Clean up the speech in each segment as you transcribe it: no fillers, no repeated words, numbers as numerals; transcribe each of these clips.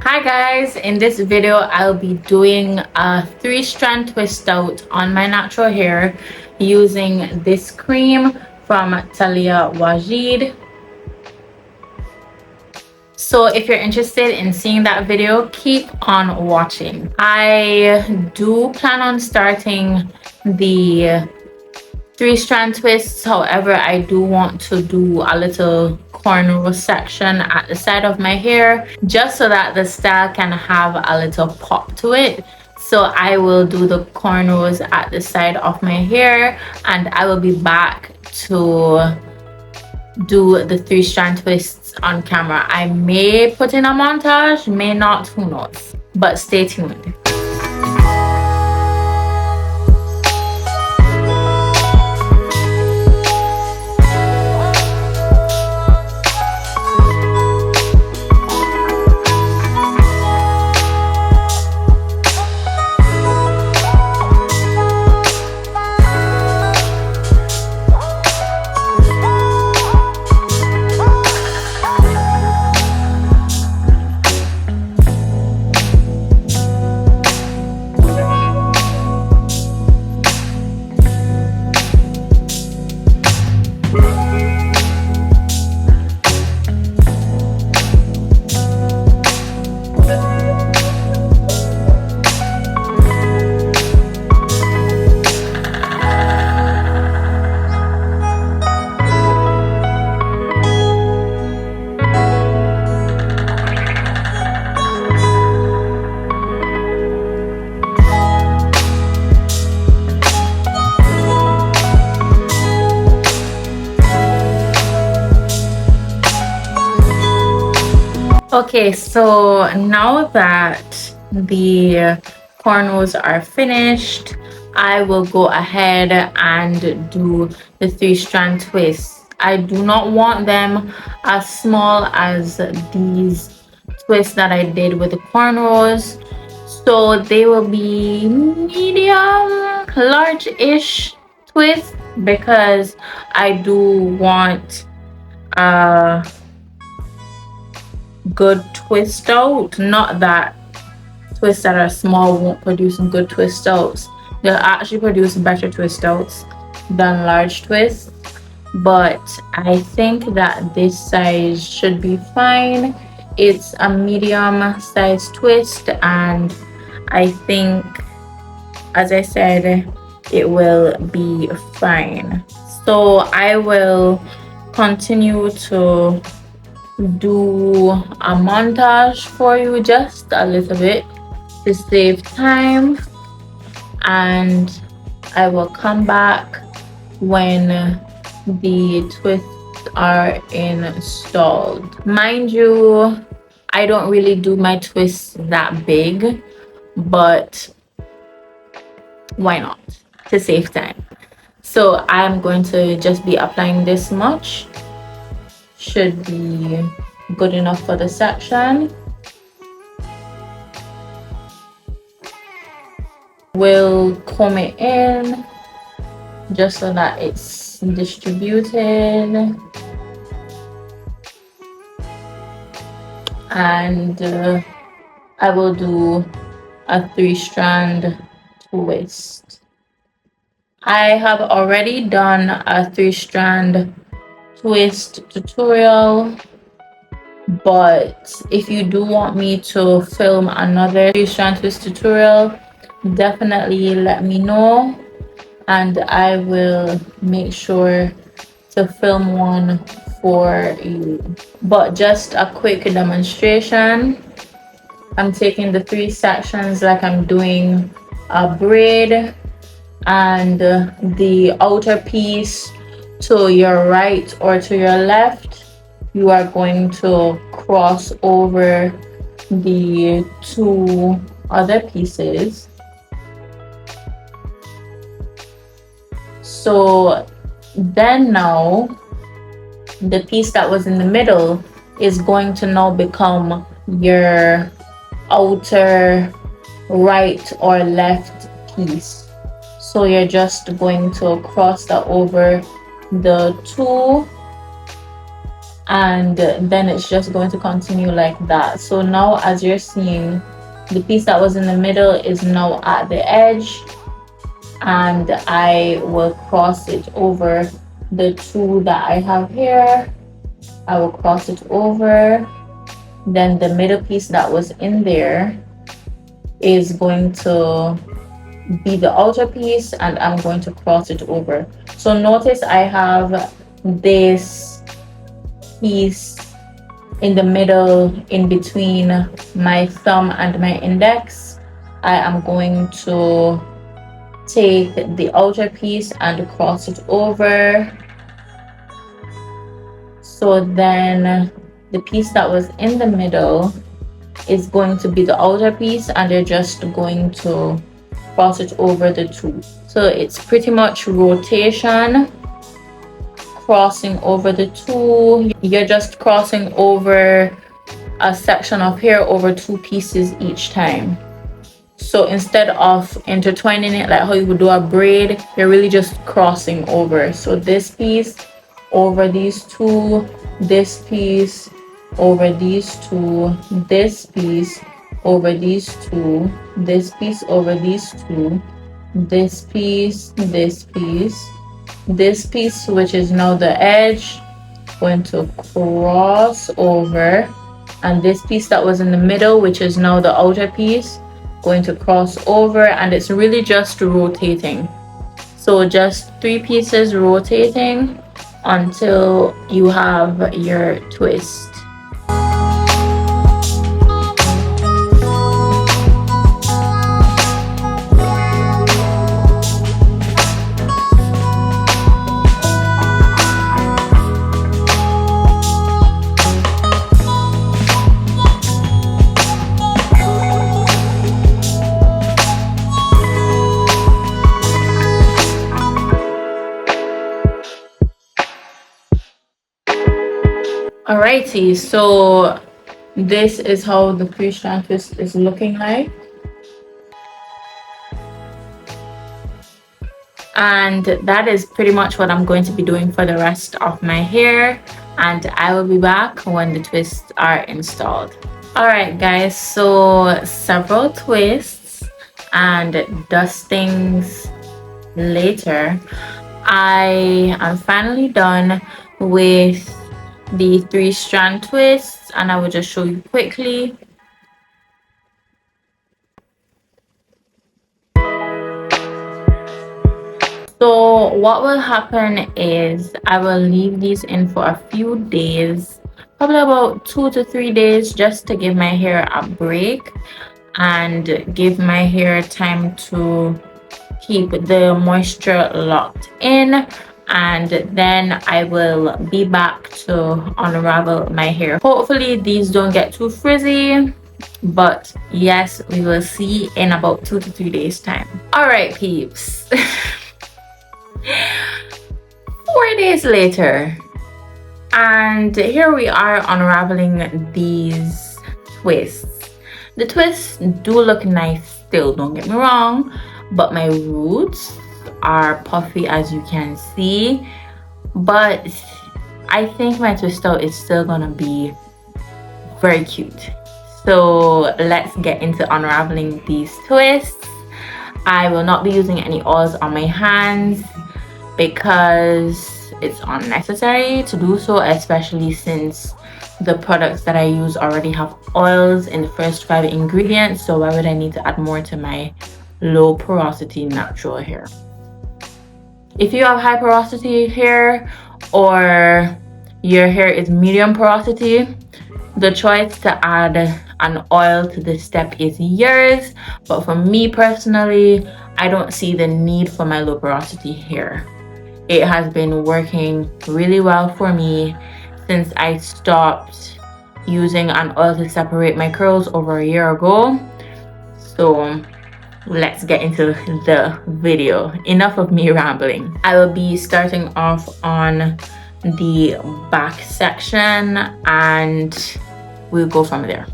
Hi guys, in this video I'll be doing a 3-strand twist out on my natural hair using this cream from Taliah Waajid. So if you're interested in seeing that video, keep on watching. I do plan on starting the 3-strand twists. However, I do want to do a little cornrow section at the side of my hair just so that the style can have a little pop to it. So I will do the cornrows at the side of my hair, and I will be back to do the 3-strand twists on camera. I may put in a montage, may not, who knows, but stay tuned. Okay, so now that the cornrows are finished, I will go ahead and do the 3-strand twists. I do not want them as small as these twists that I did with the cornrows, so they will be medium large-ish twists because I do want good twist out. Not that twists that are small won't produce some good twist outs. They'll actually produce better twist outs than large twists, but I think that this size should be fine. It's a medium size twist, and I think, as I said, it will be fine. So I will continue to do a montage for you, just a little bit to save time, and I will come back when the twists are installed. Mind you, I don't really do my twists that big, but why not, to save time. So I'm going to just be applying this much. Should be good enough for the section. We'll comb it in just so that it's distributed, and I will do a 3-strand twist. I have already done a 3-strand twist tutorial, but if you do want me to film another 3-strand twist tutorial, definitely let me know and I will make sure to film one for you. But just a quick demonstration. I'm taking the 3 sections like I'm doing a braid, and the outer piece to your right or to your left, you are going to cross over the 2 other pieces. So then now the piece that was in the middle is going to now become your outer right or left piece. So you're just going to cross that over the 2 and then it's just going to continue like that. So now, as you're seeing, the piece that was in the middle is now at the edge, and I will cross it over the two that I have here. I will cross it over. Then the middle piece that was in there is going to be the outer piece, and I'm going to cross it over. So notice I have this piece in the middle, in between my thumb and my index. I am going to take the outer piece and cross it over. So then the piece that was in the middle is going to be the outer piece, and you're just going to cross it over the two. So it's pretty much rotation, crossing over the two. You're just crossing over a section of hair over two pieces each time. So instead of intertwining it like how you would do a braid, you're really just crossing over. So this piece over these two, this piece over these two, this piece over these two, this piece over these two, this piece, this piece, this piece, which is now the edge, going to cross over, and this piece that was in the middle, which is now the outer piece, going to cross over, and it's really just rotating. So just 3 pieces rotating until you have your twist. Alrighty, so this is how the pre-strand twist is looking like. And that is pretty much what I'm going to be doing for the rest of my hair, and I will be back when the twists are installed. Alright guys, so several twists and dustings later, I am finally done with the 3-strand twists, and I will just show you quickly. So what will happen is I will leave these in for a few days, probably about 2 to 3 days, just to give my hair a break and give my hair time to keep the moisture locked in, and then I will be back to unravel my hair. Hopefully these don't get too frizzy, but yes, we will see in about 2 to 3 days time. All right peeps. 4 days later, and here we are unraveling these twists. The twists do look nice still, don't get me wrong, but my roots are puffy, as you can see, but I think my twist out is still gonna be very cute. So let's get into unraveling these twists. I will not be using any oils on my hands because it's unnecessary to do so, especially since the products that I use already have oils in the first 5 ingredients, so why would I need to add more to my low porosity natural hair? If you have high porosity hair or your hair is medium porosity, the choice to add an oil to this step is yours, but for me personally, I don't see the need for my low porosity hair. It has been working really well for me since I stopped using an oil to separate my curls over a year ago. So let's get into the video. Enough of me rambling. I will be starting off on the back section and we'll go from there.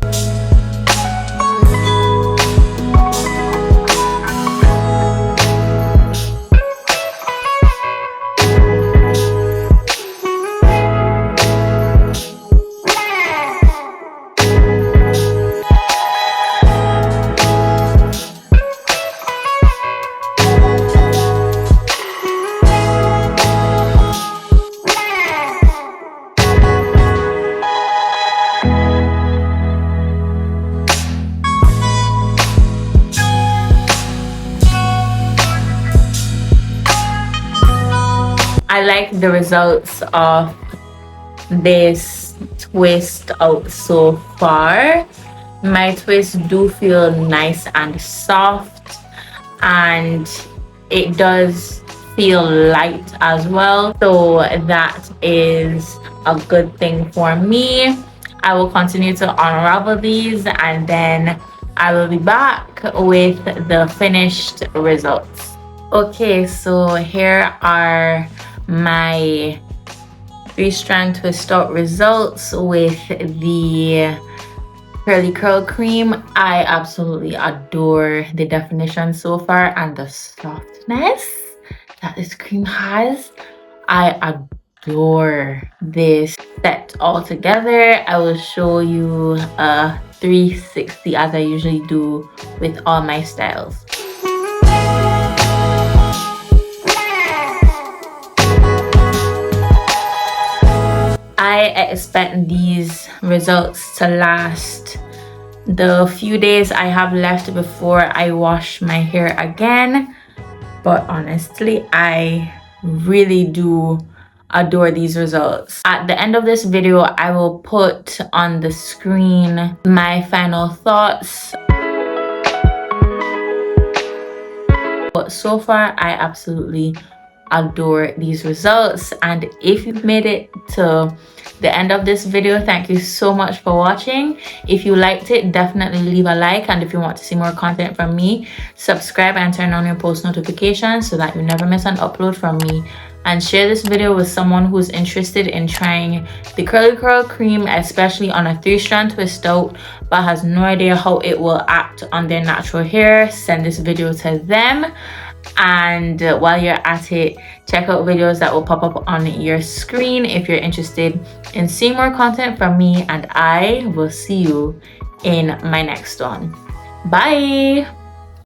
I like the results of this twist out so far. My twists do feel nice and soft, and it does feel light as well, so that is a good thing for me. I will continue to unravel these and then I will be back with the finished results. Okay, so here are my 3-strand twist out results with the curly curl cream. I absolutely adore the definition so far and the softness that this cream has. I adore this set all together. I will show you a 360 as I usually do with all my styles. I expect these results to last the few days I have left before I wash my hair again, but honestly I really do adore these results. At the end of this video, I will put on the screen my final thoughts. But so far I absolutely adore these results, and if you've made it to the end of this video, thank you so much for watching. If you liked it, definitely leave a like, and if you want to see more content from me, subscribe and turn on your post notifications so that you never miss an upload from me. And share this video with someone who's interested in trying the curly curl cream, especially on a 3-strand twist out, but has no idea how it will act on their natural hair. Send this video to them. And while you're at it, check out videos that will pop up on your screen if you're interested in seeing more content from me, and I will see you in my next one. Bye.